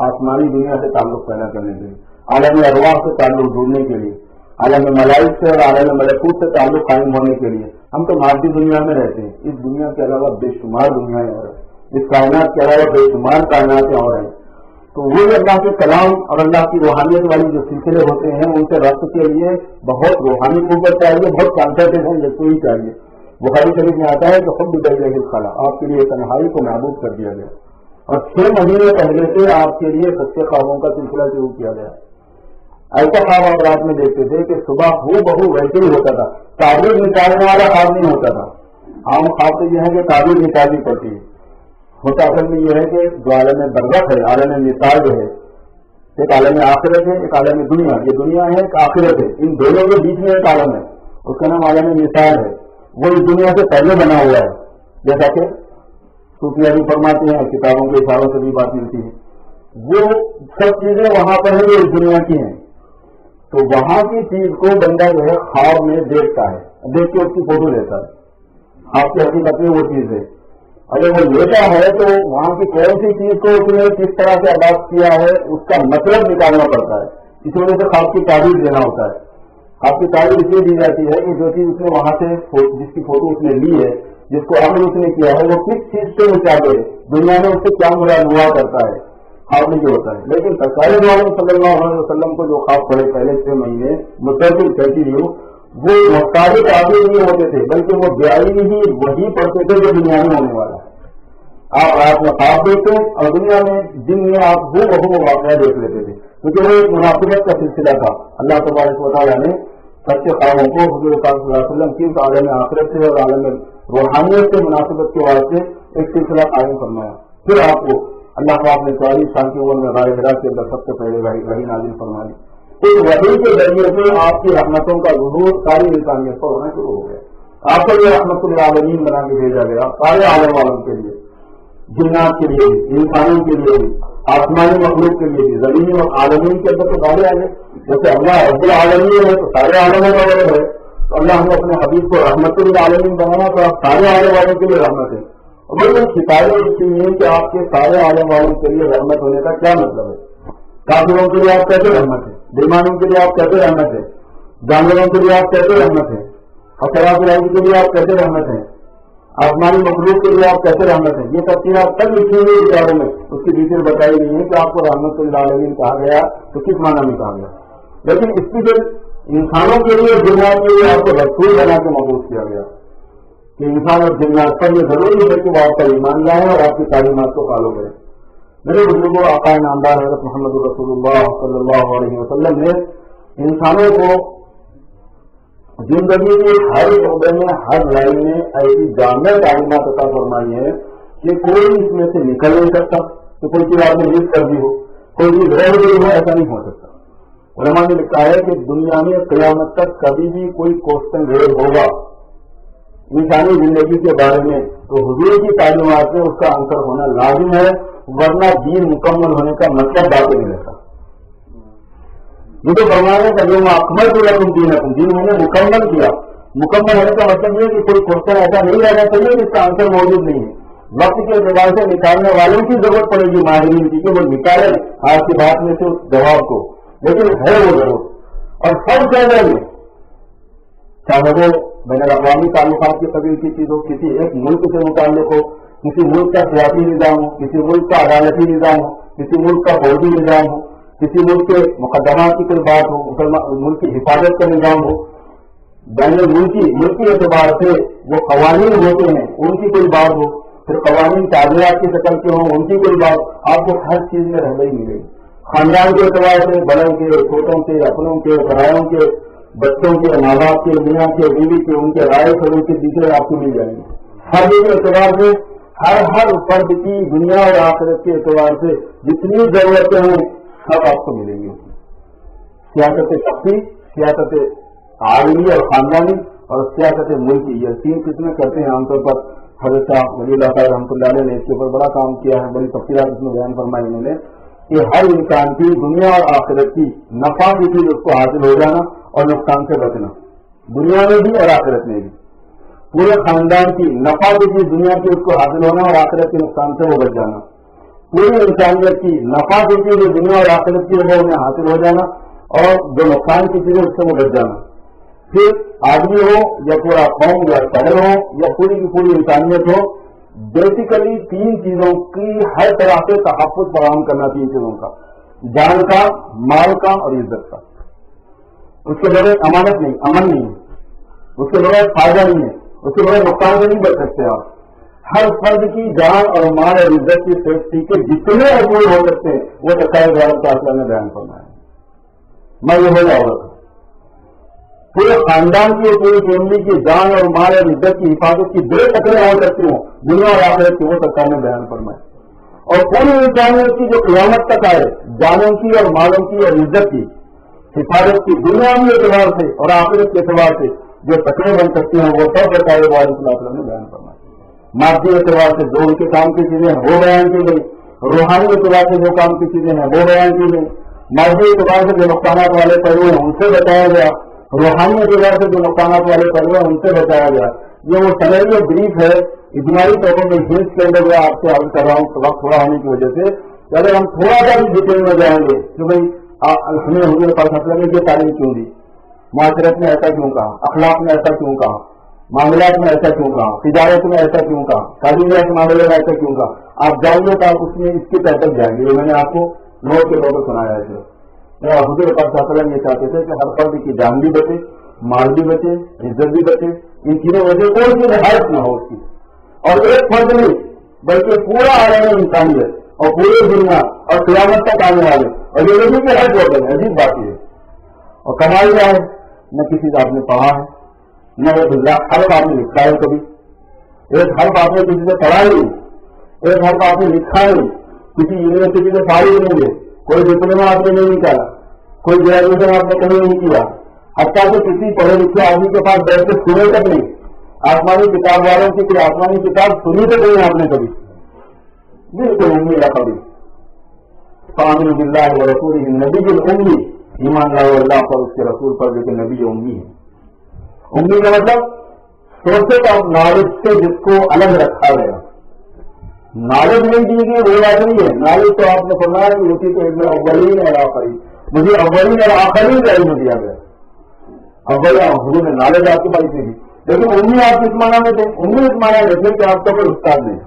آسمانی دنیا سے تعلق پیدا کرنے کے لیے، عالم ارواح سے تعلق جوڑنے کے لیے، عالم ملائک سے اور عالم ملکوت سے تعلق قائم ہونے کے لیے۔ ہم تو مادی دنیا میں رہتے ہیں، اس دنیا کے علاوہ بے شمار دنیا اور اس کائنات کے علاوہ بے شمار کائناتیں اور ہیں، تو وہ اللہ کے کلام اور اللہ کی روحانیت والی جو سلسلے ہوتے ہیں ان سے ربط کے لیے بہت روحانی قوت چاہیے، بہت کانسنٹریشن یکسوئی چاہیے۔ بخاری شریف میں آتا ہے کہ حب الیہ خلا آپ کے لیے تنہائی کو محبوب کر دیا گیا، اور 6 مہینے پہلے سے آپ کے لیے سچے خوابوں کا سلسلہ شروع کیا گیا۔ ایسا خواب آپ رات میں دیکھتے تھے کہ صبح ہو بہو ویسے ہی ہوتا تھا، تعبیر نکالنے والا خواب نہیں ہوتا تھا۔ عام خواب تو یہ ہے کہ تعبیر نکالنی پڑتی ہے، ہوتا اصل میں یہ ہے کہ جو عالم برزخ ہے، عالم مثال جو ہے، ایک عالم آخرت ہے، ایک عالم دنیا، یہ دنیا ہے ایک آخرت ہے، ان دونوں کے بیچ میں ایک عالم ہے، اس کا نام عالم مثال ہے، وہ اس دنیا سے پہلے بنا ہوا ہے، جیسا کہ صوفیہ بھی فرماتے ہیں، کتابوں کے اشاروں سے بھی بات ملتی ہے، وہ سب چیزیں وہاں پر ہیں جو اس دنیا کی ہیں، تو وہاں کی چیز کو بندہ جو ہے خواب میں دیکھتا ہے، دیکھ کے اس کی فوٹو لیتا ہے، خواب کی حقیقت میں وہ چیز ہے۔ اگر وہ لیتا ہے تو وہاں کی کون سی چیز کو اس نے کس طرح سے اڈاپٹ کیا ہے اس کا مطلب نکالنا پڑتا ہے، اس وجہ سے خواب کی تعبیر دینا ہوتا ہے۔ خواب کی تعبیر اس لیے دی جاتی ہے کہ جو چیز اس نے وہاں سے جس کی فوٹو اس نے لی ہے، جس کو عمل اس نے کیا ہے، وہ کس چیز سے مطابق ہے، دنیا میں اس سے کیا مراد ہوا کرتا ہے، خواب میں جو ہوتا ہے۔ لیکن سرکار صلی اللہ علیہ وسلم کو جو خواب پڑے پہلے 6 مہینے مسلسل کہتی رہی، وہ محتاج تعبیر نہیں ہوتے تھے، بلکہ وہ بیائی ہی وہی پڑھتے تھے جو دنیا میں ہونے والا ہے۔ آپ رات میں خواب دیکھتے اور دنیا میں دن میں آپ وہ واقعہ دیکھ لیتے تھے، کیونکہ وہ ایک مناسبت کا سلسلہ تھا. اللہ تبارک و تعالیٰ نے سچے قوموں کو حضور پاک صلی اللہ علیہ وسلم کی عالم آخرت سے اور عالم روحانیت سے مناسبت کے واسطے ایک سلسلہ قائم فرمایا. پھر آپ کو اللہ پاک نے 40 سال کی عمر میں غار حرا کے اندر سب سے پہلے وحی نازل فرمائی. اس وحی کے ذریعے سے آپ کی رحمتوں کا ظہور ساری انسانیت پر ہونا شروع ہو گیا. آپ کو یہ رحمت العالمین بنا کے بھیجا گیا سارے عالم والوں کے لیے, جنات کے لیے بھی, انسانوں کے لیے بھی, آسمانی مخلوق کے لیے بھی, زمینی اور عالمین کے اندر تو سارے آئے. جیسے اللہ رب العالمین ہے تو سارے عالموں کا رب ہے, تو اللہ نے اپنے حبیب کو رحمت العالمین بنانا تو آپ سارے عالم والوں کے لیے رحمت ہے. اور یہ شکایت اس لیے کہ آپ کے سارے عالم والوں کے لیے رحمت ہونے کا کیا مطلب ہے؟ کافروں کے لیے آپ کیسے رحمت ہے, بیمانوں کے لیے آپ کیسے رحمت ہے, جانوروں کے لیے آپ کیسے رحمت ہے, خطرات کے لیے آپ کیسے رحمت ہیں, آسمانی مخلوق کے لیے آپ کیسے رحمت ہیں. یہ سب چیزیں تک لکھی ہوئی کتابوں میں اس کی ڈیٹیل بتائی گئی ہے کہ آپ کو رحمت العالمین کہا گیا تو کس معنی میں کہا گیا. لیکن اس کی پھر انسانوں کے لیے جنات کے لیے آپ کو رسول بنا کے مبعوث کیا گیا کہ انسان اور جنات پر یہ ضروری ہے کہ وہ آپ کا ایمان لائیں اور آپ کی تعلیمات کو فالو کریں. میرے بزرگوں آقا نامدار حضرت محمد رسول اللہ صلی اللہ علیہ وسلم نے انسانوں کو زندگی کے ہر شعبے میں ہر لائن میں ایسی جامع تعلیمات عطا فرمائی ہے کہ کوئی اس میں سے نکل نہیں سکتا کہ کوئی چیز آپ نے مس کر دی ہو, کوئی چیز رہ گئی ہو, ایسا نہیں ہو سکتا. علماء نے لکھا ہے کہ دنیا میں قیامت تک کبھی بھی کوئی کوشچن ریز ہوگا انسانی زندگی کے بارے میں تو حضور کی تعلیمات میں اس کا آنسر ہونا لازم ہے, ورنہ دین مکمل ہونے کا مطلب باقی نہیں رہتا. یہ تو فرمانے کا جو اکمل کیا دین میں نے مکمل کیا. مکمل ہونے کا مطلب یہ کہ کوئی کوشچن ایسا نہیں رہنا چاہیے جس کا آنسر موجود نہیں ہے. وقت کے اعتبار سے نکالنے والوں کی ضرورت پڑے گی ماہرین کی کہ وہ نکالیں آج کی بات میں سے اس جواب کو, لیکن ہے وہ ضرور. اور سب جگہ میں چاہے وہ بین الاقوامی تعلقات کے قبیل کی چیز ہو, کسی ایک ملک سے متعلق ہو, کسی ملک کا سیاسی نظام ہو, کسی ملک کا عدالتی نظام ہو, کسی ملک کا فوجی نظام ہو, کسی ملک کے مقدمات کی کوئی بات ہو, ملک کی حفاظت کا نظام ہو, بین ملکی اعتبار سے وہ قوانین ہوتے ہیں ان کی کوئی بات ہو, پھر قوانین تعمیرات کی شکل کے ہوں ان کی کوئی بات, آپ کو ہر چیز میں رہبری ملے گی. خاندان کے اعتبار سے بڑوں کے, چھوٹوں کے, اپنوں کے, پرایوں کے, بچوں کے, ماں باپ کے, میاں کے, بیوی کے, ان کے رائے اور ان کی ڈیٹیل آپ کو مل جائیں گی. ہر چیز کے اعتبار سے ہر فرد کی دنیا اور آخرت کے اعتبار سے جتنی ضرورتیں ہیں سب آپ کو ملیں گی. سیاست شخصی, سیاست عالمی اور خاندانی, اور سیاست ملکی, یہ 3 قسمیں کرتے ہیں عام طور پر. حضرت صاحب ولی اللہ صاحب رحمۃ اللہ علیہ نے اس کے اوپر بڑا کام کیا ہے, بڑی تفصیلات اس میں بیان فرمائی انہوں نے کہ ہر انسان کی دنیا اور آخرت کی نفع کی چیز اس کو حاصل ہو جانا اور نقصان سے بچنا, دنیا میں بھی اور آخرت میں بھی. پورے خاندان کی نفع کی چیز دنیا کی اس کو حاصل ہونا اور آخرت کے نقصان سے وہ بچ جانا. پوری انسانیت کی نفع کی چیز دنیا اور آخرت کی وجہ انہیں حاصل ہو جانا اور جو نقصان کی چیزیں اس سے وہ بچ جانا. پھر آدمی ہو یا پورا قوم یا شہر ہو یا پوری کی پوری انسانیت ہو, بیسیکلی 3 چیزوں کی ہر طرح سے تحفظ فراہم کرنا. 3 چیزوں کا, جان کا, مال کا اور عزت کا. اس کے بغیر امانت نہیں, امن نہیں ہے, اس کے بغیر فائدہ نہیں ہے, اس کے بغیر نقصان سے نہیں بچ سکتے آپ. ہر فرد کی جان اور مال اور عزت کی سیفٹی کے جتنے اصول ہو سکتے ہیں وہ تقاضے دار فاصلہ میں بیان کرنا ہے. میں یہ ہو جاؤں گا پورے خاندان کی اور پوری فیملی کی جان اور مال اور عزت کی حفاظت کی جو تقریر ہو سکتی ہوں دنیا اور آخرت کی وہ سرکار نے بیان فرمائے. اور پوری انسانیت کی جو قیامت تک آئے جانوں کی اور مالوں کی اور عزت کی حفاظت کی دنیاوی اعتبار سے اور آخرت کے اعتبار سے جو تقریر بن سکتی ہیں وہ سب سرکار والے صلی اللہ علیہ وسلم نے بیان فرمائے. مادی اعتبار سے جو ان کے کام کی چیزیں ہیں وہ بیان کی گئی, روحانی اعتبار سے جو کام کی چیزیں ہیں وہ بیان کی گئی, مادی اعتبار سے جو نقصانات والے پہلو ہیں ان سے بتایا گیا, روحانی اعتبار سے جو نقصانات والے پہلو ہیں ان سے بتایا گیا. یہ وہ سنریو بریف ہے اجمالی طور پر میں ہنس کے اندر آپ سے عرض کر رہا ہوں وقت تھوڑا ہونے کی وجہ سے. اگر ہم تھوڑا سا بھی ڈیٹیل میں جائیں گے کہ بھائی ہمیں حضور پاک صلی اللہ علیہ وسلم نے یہ تعلیم کیوں دی, معاشرت میں ایسا کیوں کہا, اخلاق میں ایسا کیوں کہا, معاملات میں ایسا کیوں کہا, تجارت میں ایسا کیوں کہا, تعلیمیات کے معاملے میں ایسا کیوں کہا, آپ جائیے تو آپ اس میں اس کی تحت جائیں گے. میں نے آپ کو نوٹ کے طور پر سنایا ہے. حضور پاک صلی اللہ علیہ وسلم یہ چاہتے تھے کہ ہر فرد کی جان بھی بچے, مال بھی بچے, عزت بھی بچے, ان چیزوں وجہ کوئی چیز حیرت نہ ہو اس کی. اور ایک فرد نہیں بلکہ پورا عالم انسانیت اور پوری دنیا اور قیامت تک آنے والے، اور یہ نبی کے حج ہوتے ہیں. عجیب بات یہ. اور کمال کیا ہے، نہ کسی کا آپ نے پڑھا ہے، نہ ایک حرف آپ نے لکھا ہے کبھی، ایک حرف آپ نے کسی سے پڑھا نہیں، ایک حرف آپ نے لکھا نہیں، کسی یونیورسٹی سے فارغ نہیں ہے، کوئی ڈپلوما آپ نے نہیں نکالا، کوئی گریجویشن آپ نے کبھی نہیں کیا، حتیٰ کہ کسی پڑھے لکھے آدمی کے پاس بیٹھ کے سنے تک نہیں. آسمانی کتاب والوں کی کوئی آسمانی کتاب سنی تو نہیں آپ نے کبھی، بالکل نہیں ملا کبھی. فآمنوا باللہ ورسولہ النبی الأمی، ایمان لاؤ اللہ پر، اس کے رسول پر جو کہ نبی امی ہے. امی کا مطلب سورسز آف نالج سے جس کو الگ رکھا گیا. نالج نہیں دی گئی وہ بات نہیں ہے. نالج تو آپ نے فرمایا کہ اسی کو ابن اولین اور آخرین، مجھے اولین اور آخرین کا علم دیا گیا. اول حضور نے نالج آپ کے پاس دی، لیکن امی آپ کس معنی میں تھے؟ امی اس معنی میں تھے کہ آپ کا کوئی استاد نہیں.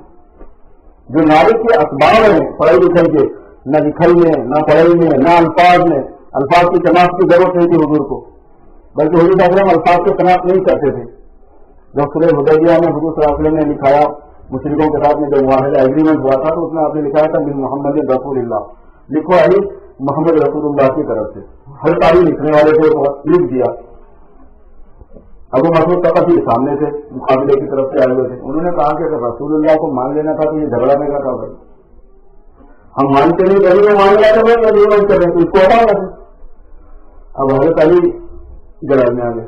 جو نالج کے اسباب ہیں پڑھائی لکھائی کے، نہ لکھائی میں، نہ پڑھائی میں، نہ الفاظ میں. الفاظ کی شناخت کی ضرورت نہیں تھی حضور کو، بلکہ حضور صلی اللہ علیہ وسلم الفاظ کی شناخت نہیں کرتے تھے. جب صلح حدیبیہ میں حضور صلی اللہ علیہ وسلم نے لکھایا، مشرکوں کے ساتھ میں جب معاہدہ ایگریمنٹ ہوا تھا، تو اس میں آپ نے لکھایا تھا من محمد رسول اللہ، لکھو علی محمد رسول اللہ کی طرف سے. ہر تاریخ لکھنے والے کو لکھ دیا. ابو مسعود ثقفی سامنے سے مقابلے کی طرف سے آئے ہوئے تھے. انہوں نے کہا کہ اگر رسول اللہ کو مان لینا تھا تو یہ جھگڑا نہیں تھا. بھائی ہم مانتے نہیں، کبھی میں مان لیا تو ایگریمنٹ کر رہے ہیں، اس کو ہٹا رہے. اب حضرت علی جڑ میں آ گئے.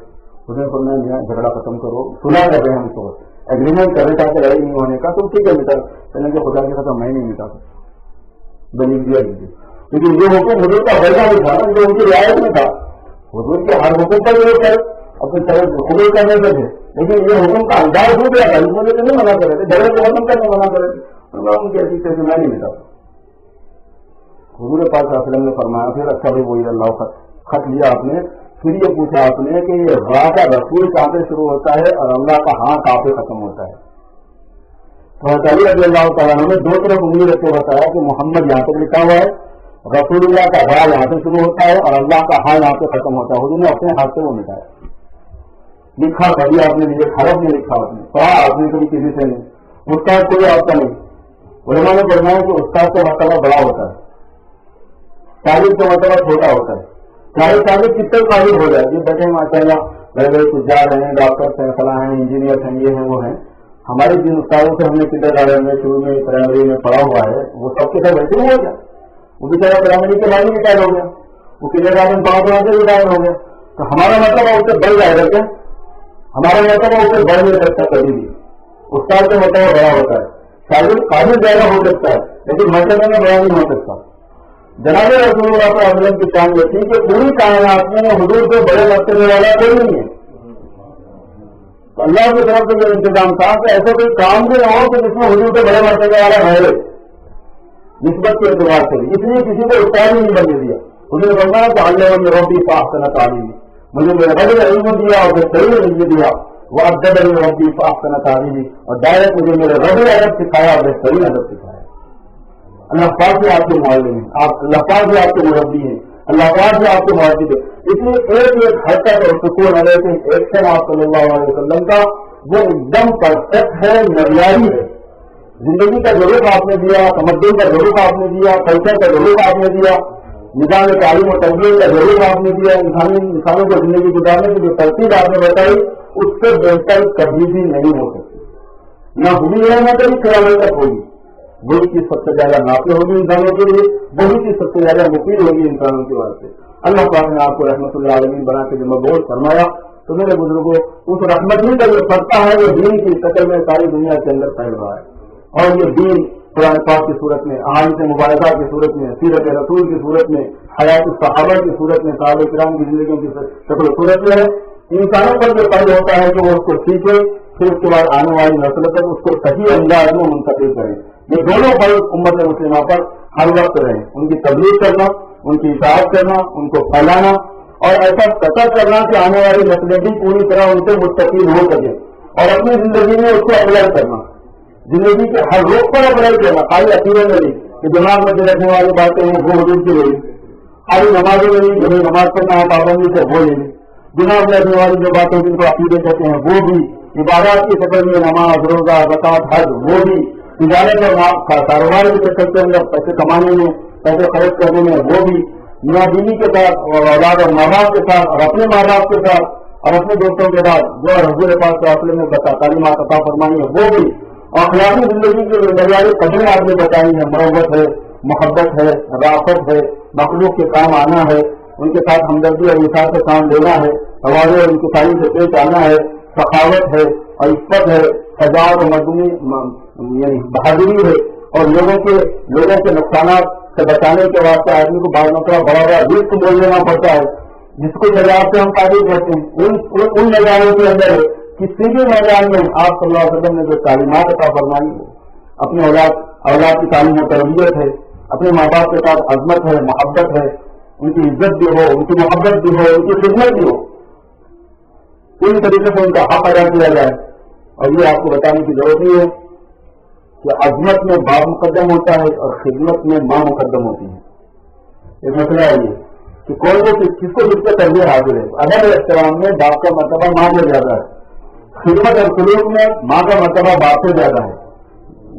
اس نے فرمایا جھگڑا ختم کرو، صلح کر رہے ہیں ہم کو، ایگریمنٹ کرنے کا لڑائی نہیں ہونے کا، تو ٹھیک ہے مٹا چلیں گے، خدا کے ساتھ میں نہیں مٹا سکتا بنی دیا لیجیے. لیکن یہ حکم حضور کا ویسا نہیں تھا، جو ان کی رعایت میں تھا. حضور کے ہر حکم پر یہ کر اپنی طرح قبول کرنے سے تھے، لیکن یہ حکم کا انداز ہو گیا تھا. اس وجہ سے نہیں منع کر رہے تھے، جھگڑے کو ختم کرنے منع کر رہے تھے. ان کی ایسی چیز میں نہیں مٹا. حضور پاک صلی اللہ علیہ وسلم نے فرمایا پھر اچھا بھی وہی اللہ خط لیا آپ نے. پھر یہ پوچھا آپ نے کہ یہ راہ کا رسول کہاں سے شروع ہوتا ہے اور اللہ کا ہاں کہاں پہ ختم ہوتا ہے. تو علی رضی اللہ تعالیٰ نے دو طرف انگلی رکھ کے بتایا کہ محمد یہاں تک لکھا ہوا ہے، رسول اللہ کا راہ یہاں سے شروع ہوتا ہے اور اللہ کا ہاں یہاں پہ ختم ہوتا ہے. حضور نے اپنے ہاتھ سے وہ مٹایا. لکھا کبھی آپ نے نہیں، حرف نہیں لکھا آپ نے، پڑھا آپ نے کبھی کسی سے نہیں. استاد کوئی آپ کا نہیں. علماء نے فرمایا کہ استاد کا مرتبہ بڑا ہوتا ہے، طالب کا مرتبہ چھوٹا ہوتا ہے. چاہے طالب کتنے طالب ہو جائے، یہ بیٹھے ماشاء اللہ بڑے بڑے تجار ہیں، ڈاکٹر ہیں، فلاں ہیں، انجینئر ہیں، یہ ہیں وہ ہیں. ہمارے جن استادوں سے ہم نے کنڈر گارڈن میں شروع میں پرائمری میں پڑھا ہوا ہے، وہ سب کے ساتھ ویسے نہیں ہو گیا. وہ بیچارہ پرائمری کے بعد ریٹائر ہو گیا، وہ کنڈر گارڈن پڑھا سے ریٹائر ہو گیا. تو ہمارا مرتبہ اس سے بڑھ جائے گا کیا؟ ہمارا مرتبہ اس سے بڑھ نہیں سکتا کبھی بھی. استاد کا مرتبہ بڑا ہوتا ہے، شاگرد قابل زیادہ ہو سکتا ہے، لیکن مرتبہ میں بڑا نہیں ہو سکتا. جناب رسول اللہ صلی اللہ علیہ وسلم کی شان یہ تھی کہ پوری کائنات میں حضور سے بڑے مرتبے والا کوئی نہیں ہے. اللہ کی طرف سے یہ انتظام تھا کہ ایسا کوئی کام بھی نہ ہو کہ جس میں حضور سے بڑے مرتبے والا ہے نسبت کے اعتبار سے. اس لیے کسی کو استاد ہی نہیں بننے دیا. حضور نے فرمایا کہ اللہ نے روٹی پاک کرنا تعلیم، مجھے میرا رب نے علم دیا اور صحیح علم دیا، وہ ادب روٹی پاک کرنا تعلیم، اور ڈائریکٹ مجھے میرے رب نے ادب سکھایا اور صحیح ادب سکھایا. اللہ پاک سے آپ کے معلم ہیں، اللہ پاک سے آپ کے مربی ہیں، اللہ پاک سے آپ کے معجد ہیں. اس لیے ایک حرکت اور سکون علیہ ایکشن آپ صلی اللہ علیہ وسلم کا وہ ایک دم پرفیکٹ ہے، معیاری ہے. زندگی کا ضرور آپ نے دیا، تمدن کا ضرور آپ نے دیا، کلچر کا ضرور آپ نے دیا، نظام تعلیم و تربیت کا ضرور آپ نے دیا. انسانوں کو زندگی گزارنے کی جو ترتیب آپ نے بتائی اس سے بہتر کبھی بھی نہیں ہو سکتی، نہ ہوئی ہے نہ کبھی قیامت تک ہوگی. وہی چیز سب سے زیادہ نافع ہوگی انسانوں کے لیے، وہی چیز سب سے زیادہ مفید ہوگی انسانوں کے واسطے. اللہ پاک نے آپ کو رحمت اللہ عالمین بنا کے جو مقبول فرمایا، تو میرے بزرگوں اس رحمت ہی کا جو سطح ہے وہ دین کی شکل میں ساری دنیا کے اندر پھیل رہا ہے. اور یہ دین قرآن پاک کی صورت میں، احادیث مبارکہ کی صورت میں، سیرت رسول کی صورت میں، حیات الصحابہ کی صورت میں، صحابہ کرام کی زندگیوں کی شکل و صورت میں ہے. انسانوں پر جو فرض ہوتا ہے کہ وہ اس کو سیکھے، پھر اس کے بعد آنے والی نسل تک اس کو صحیح انداز میں منتقل کریں. یہ دونوں فرض امت مسلمہ پر ہر وقت رہیں، ان کی تبلیغ کرنا، ان کی اطاعت کرنا، ان کو پھیلانا، اور ایسا قطع کرنا کہ آنے والی نسلیں بھی پوری طرح ان سے مستفید ہو سکے، اور اپنی زندگی میں اس کو اپلائی کرنا، زندگی کے ہر روز پر اپلائی کرنا. خالی عقیدے میں نہیں کہ دماغ میں رکھنے والی باتیں ہیں وہ حضور کی رہی، خالی نمازوں میں نہیں کہ نماز پڑھنا ہے پابندی سے وہ نہیں، دماغ میں رکھنے والی جو باتیں جن کو عقیدے کہتے ہیں وہ بھی، عبادات کی شکل میں نماز، روزہ، زکوٰۃ، حج وہ بھی، تجارت اور کاروبار کے چکر کے اندر پیسے کمانے میں، پیسے خرچ کرنے میں، وہ بھی میاں بیوی کے ساتھ اور اولاد اور ماں باپ کے ساتھ اور اپنے ماں باپ کے ساتھ اور اپنے دوستوں کے ساتھ جو حضور پاک کے حوصلے میں تعلیمات عطا فرمانی ہے وہ بھی، اور اخلاقی زندگی کی بنیادی قدریں آپ نے بتائی ہیں، مروت ہے، محبت ہے، رافت ہے، مخلوق کے کام آنا ہے، ان کے ساتھ ہمدردی اور انصاف سے کام لینا ہے، تواضع اور انکساری سے پیش آنا ہے، سخاوت ہے اور عفت ہے، سجاوٹ اور مردمی یعنی بہادری ہے، اور لوگوں کے نقصانات سے بچانے کے واسطے آدمی کو بعض مرتبہ بڑا بڑا رسک بول لینا پڑتا ہے، جس کو شریعت سے ہم تعریف کرتے ہیں۔ ان میدانوں کے اندر کسی بھی میدان میں آپ صلی اللہ علیہ وسلم نے جو تعلیمات عطا فرمائی ہے، اپنے اولاد کی تعلیم و تربیت ہے، اپنے ماں باپ کے ساتھ عظمت ہے، محبت ہے، ان کی عزت بھی ہو، ان کی محبت بھی ہو، ان کی خدمت بھی ہو، پوری طریقے سے ان کا حق ادا کیا جائے۔ اور یہ آپ کو بتانے کی ضرورت نہیں ہے کہ عظمت میں باپ مقدم ہوتا ہے اور خدمت میں ماں مقدم ہوتی ہے۔ ایک مسئلہ ہے یہ کہ کوئی کو کس کو جس سے تربیت حاصل ہے، ادب احترام میں باپ کا مرتبہ ماں سے زیادہ ہے، خدمت اور سلوک میں ماں کا مرتبہ باپ سے زیادہ ہے۔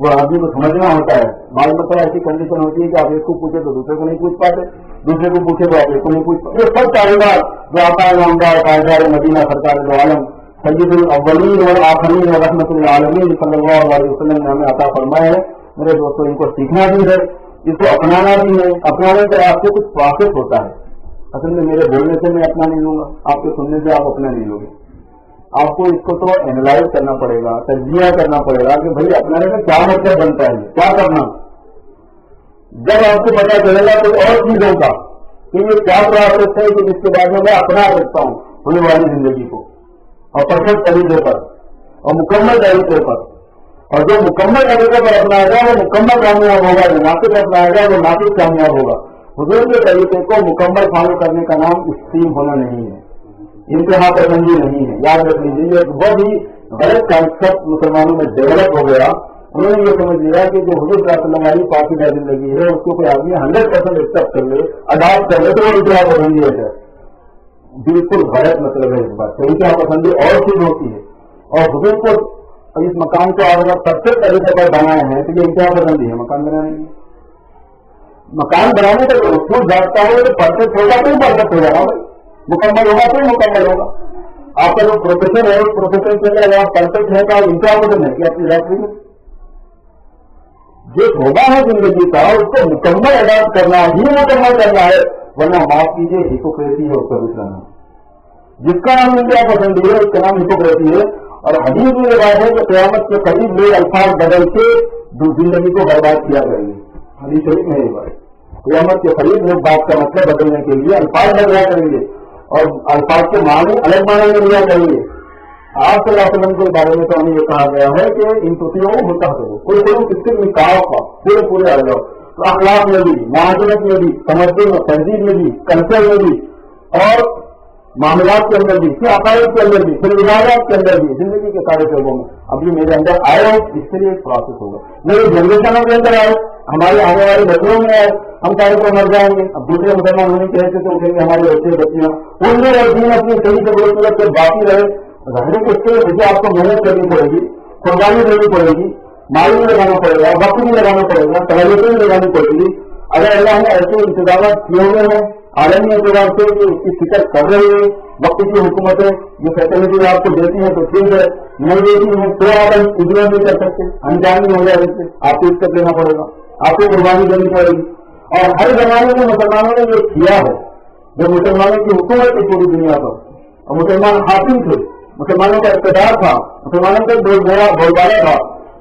وہ آدمی کو سمجھنا ہوتا ہے۔ بعض مرتبہ ایسی کنڈیشن ہوتی ہے کہ آپ ایک کو پوچھے تو دوسرے کو نہیں پوچھ پاتے، دوسرے کو پوچھے تو آپ ایک کو نہیں پوچھ پاتے۔ یہ سب تعلیمات جو آقا نامدار تاجدار مدینہ سرکار دو عالم سید الاولین والآخرین ورحمۃ للعالمین صلی اللہ علیہ وسلم نے ہمیں عطا فرمایا ہے، میرے دوستوں ان کو سیکھنا بھی ہے، اس کو اپنانا بھی ہے۔ اپنانے سے آپ کو کچھ واقف ہوتا ہے۔ اصل میں میرے بولنے سے میں اپنا نہیں لوں گا، آپ کے سننے سے آپ اپنا نہیں لو گے۔ آپ کو اس کو تو اینالائز کرنا پڑے گا، تجزیہ کرنا پڑے گا کہ بھائی اپنانے کا کیا مطلب بنتا ہے، کیا کرنا۔ جب آپ کو پتا چلے گا تو اور چیزوں کا کہ یہ کیا پروسیس ہے کہ جس کے بعد میں اپنا سکتا ہوں ہونے والی زندگی کو، اور پرفیکٹ طریقے پر اور مکمل طریقے پر، اور جو مکمل طریقے پر اپنائے گا وہ مکمل کامیاب ہوگا، جو ناقص اپنائے گا وہ ناقص کامیاب ہوگا۔ حضور کے طریقے کو مکمل فالو کرنے کا نام اسٹریم ہونا نہیں ہے، انتہا پسندی نہیں ہے۔ یاد رکھ لیجیے یہ بہت ہی غلط کانسیپٹ مسلمانوں میں ڈیولپ ہو گیا۔ انہوں نے یہ سمجھ لیا کہ جو حضور صلی اللہ علیہ وسلم والی پاکیزہ زندگی ہے اس کو کوئی آدمی 100% ایکسپٹ کر لے، اڈاپٹ کر لے تو وہ انتہا پسندی ہے۔ بالکل غلط مطلب ہے اس بات سے۔ انتہا پسندی اور چیز ہوتی ہے، اور حضور کو اس مکان کو اگر سب سے طریقے پر بنائے ہیں تو یہ انتہا پسندی ہے مکان بنانے کی۔ مکان بنانے کا جو اصول جانتا ہو تو پرفیکٹ ہوگا تو پرفیکٹ ہو جائے گا، مکمل ہوگا تو مکمل ہوگا۔ آپ کا جو پروفیسر ہے اس پروفیسر کے اندر آپ پرفیکٹ ہے تو انتہا پسند ہے کہ اپنی لائف میں جو ہوگا ہے زندگی کا اس کو مکمل اڈاپٹ کرنا ہی مکمل کرنا ہے، ورنہ معاف کیجیے ہپوکریسی ہے اس کا دوسرا نام۔ جس کا نام انتہا پسندی ہے اس کا نام ہپوکریسی ہے۔ اور حدیث میں یہ بات ہے کہ قیامت کے قریب لوگ الفاظ بدل کے زندگی کو برباد کیا کریں گے۔ حدیث شریف میں یہ بات قیامت کے قریب لوگ بات کا مطلب بدلنے کے لیے الفاظ بدلا کریں گے اور الفاظ کے معنی الگ معنی میں لیا کریں گے۔ آپ صلی اللہ علیہ وسلم کے بارے میں تو ہمیں یہ کہا گیا ہے کہ ان توتیوں کو ہوتا ہے کوئی کسی نکاح کا پورے آ جاؤ، تو اخلاق میں بھی، معاشرت میں بھی، تمدن اور تہذیب میں بھی، کلچر میں بھی، اور معاملات کے اندر بھی، پھر عقائد کے اندر بھی، پھر عبادات کے اندر بھی، زندگی کے سارے شعبوں میں۔ اب یہ میرے اندر آئے اس سے ایک پروسیس ہوگا، میری جنریشنوں کے اندر آئے، ہمارے آنے والے بچوں میں آئے، ہم سارے کو مر جائیں گے۔ اب دوسرے مسلمان ہونے کے حیثیت سے اٹھیں گے ہمارے بچے بچیاں، ان میں اور دین اپنی صحیح سے بڑی صورت سے باقی رہے۔ ظاہر ہے اس کے لیے آپ کو محنت کرنی پڑے گی، قربانی دینی پڑے گی، مال بھی لگانا پڑے گا، وقت بھی لگانا پڑے گا، صلاحیتیں بھی لگانی پڑے گی۔ اگر اللہ نے ایسے انتظامات کیے ہوئے ہیں عالمی اعتبار سے کہ اس کی فکر کر رہی ہے، وقت کی حکومتیں یہ فیسلٹی آپ کو دیتی ہیں تو ٹھیک ہے، نہیں دیتی ہیں تو آپ اگنور نہیں کر سکتے، انجانی ہو جائے اس سے آپ کو اسٹیپ لینا پڑے گا، آپ کو قربانی دینی پڑے گی۔ اور ہر زمانے میں مسلمانوں نے یہ کیا ہے، جب مسلمانوں کی حکومت تھی پوری دنیا پر اور مسلمان حاکم تھے، مسلمانوں کا اقتدار تھا، مسلمانوں کا بول بالا تھا،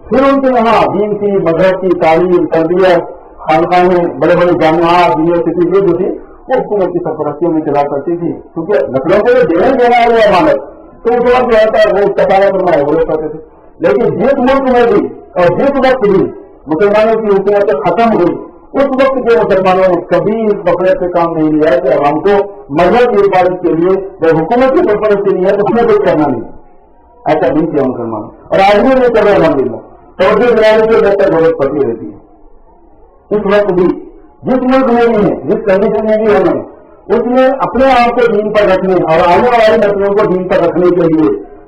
پھر ان کے یہاں دین کی، مذہب کی تعلیم، تربیت، خانقاہیں، بڑے بڑے جامعات، یونیورسٹی جو تھی وہ حکومت کی سرپرستیوں میں چلا کرتی تھی، کیونکہ نسلوں کو یہ دینا ہوا مالک تو اس وقت جو ہوتا ہے وہ کتارا کرنا ہے وہ لوگ کرتے تھے۔ لیکن جس ملک میں بھی اور جس وقت بھی مسلمانوں کی حکومتیں ختم ہوئی اس وقت کے مسلمانوں نے کبھی اس بکرے سے کام نہیں لیا ہے کہ عوام کو مذہب کی حفاظت کے لیے جب حکومت کی سرپرستی نہیں ہے تو ہمیں کچھ کرنا نہیں ہے، ایسا نہیں کیا مسلمانوں۔ اور آج بھی نہیں کر رہے الحمدللہ، توجہ دلانے کی بہتر ضرورت پڑتی رہتی ہے۔ اس وقت بھی جس ملک میں بھی ہے، جس کنڈیشن میں بھی ہونا ہے، اس میں اپنے آپ کو دین پر رکھنے اور آنے والی نسلوں کو دین پر رکھنے کے لیے